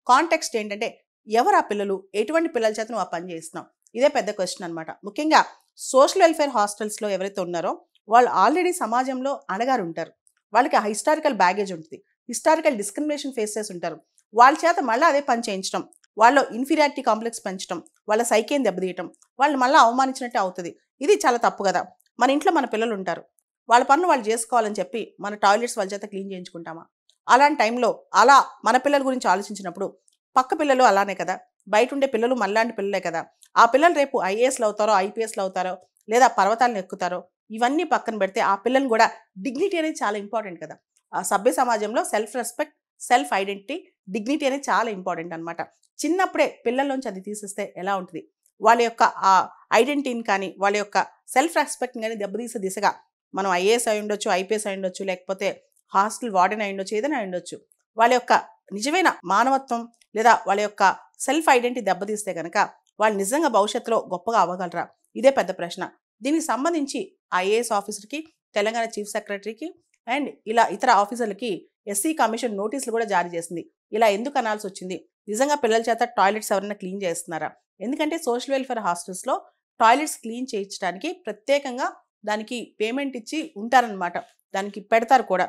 Context ఏంటంటే ఎవరు ఆ పిల్లలు, ఎటువంటి పిల్లల చేత నువ్వు ఆ పని చేస్తున్నావు, ఇదే పెద్ద క్వశ్చన్ అనమాట. ముఖ్యంగా సోషల్ వెల్ఫేర్ హాస్టల్స్లో ఎవరైతే ఉన్నారో వాళ్ళు ఆల్రెడీ సమాజంలో అణగారు ఉంటారు, వాళ్ళకి హిస్టారికల్ బ్యాగేజ్ ఉంటుంది, హిస్టారికల్ డిస్క్రిమినేషన్ ఫేస్ చేసి ఉంటారు. వాళ్ళ చేత మళ్ళీ అదే పని చేయించడం, వాళ్ళ ఇన్ఫీరియారిటీ కాంప్లెక్స్ పెంచడం, వాళ్ళ సైకేని దెబ్బతీయటం, వాళ్ళని మళ్ళీ అవమానించినట్టే అవుతుంది. ఇది చాలా తప్పు కదా. మన ఇంట్లో మన పిల్లలు ఉంటారు, వాళ్ళ పనులు వాళ్ళు చేసుకోవాలని చెప్పి మన టాయిలెట్స్ వాళ్ళ చేత క్లీన్ చేయించుకుంటామా? అలాంటి టైంలో అలా మన పిల్లల గురించి ఆలోచించినప్పుడు పక్క పిల్లలు అలానే కదా, బయట ఉండే పిల్లలు మనలాంటి పిల్లలే కదా. ఆ పిల్లలు రేపు ఐఏఎస్లు అవుతారో, ఐపీఎస్లు అవుతారో, లేదా పర్వతాలను ఎక్కుతారో, ఇవన్నీ పక్కన పెడితే ఆ పిల్లలు కూడా డిగ్నిటీ అనేది చాలా ఇంపార్టెంట్ కదా. ఆ సభ్య సమాజంలో self respect, self identity, dignity అనేది చాలా ఇంపార్టెంట్ అనమాట. చిన్నప్పుడే పిల్లల్లోంచి అది తీసేస్తే ఎలా ఉంటుంది? వాళ్ళ యొక్క ఆ ఐడెంటిటీని కానీ, వాళ్ళ యొక్క సెల్ఫ్ రెస్పెక్ట్ని కానీ దెబ్బతీసే దిశగా మనం ఐఏఎస్ అయి ఉండొచ్చు, ఐపీఎస్ అయి ఉండొచ్చు, లేకపోతే హాస్టల్ వార్డెన్ అయి ఉండొచ్చు, ఏదైనా అయి ఉండొచ్చు. వాళ్ళ యొక్క నిజమైన మానవత్వం లేదా వాళ్ళ యొక్క సెల్ఫ్ ఐడెంటిటీ దెబ్బతీస్తే కనుక వాళ్ళు నిజంగా భవిష్యత్తులో గొప్పగా అవ్వగలరా? ఇదే పెద్ద ప్రశ్న. దీనికి సంబంధించి ఐఏఎస్ ఆఫీసర్కి, తెలంగాణ చీఫ్ సెక్రటరీకి అండ్ ఇలా ఇతర ఆఫీసర్లకి ఎస్సీ కమిషన్ నోటీసులు కూడా జారీ చేసింది. ఇలా ఎందుకు అనాల్సి వచ్చింది? నిజంగా పిల్లల చేత టాయిలెట్స్ ఎవరైనా క్లీన్ చేస్తున్నారా? ఎందుకంటే సోషల్ వెల్ఫేర్ హాస్టల్స్లో టాయిలెట్స్ క్లీన్ చేయించడానికి ప్రత్యేకంగా దానికి పేమెంట్ ఇచ్చి ఉంటారనమాట, దానికి పెడతారు కూడా.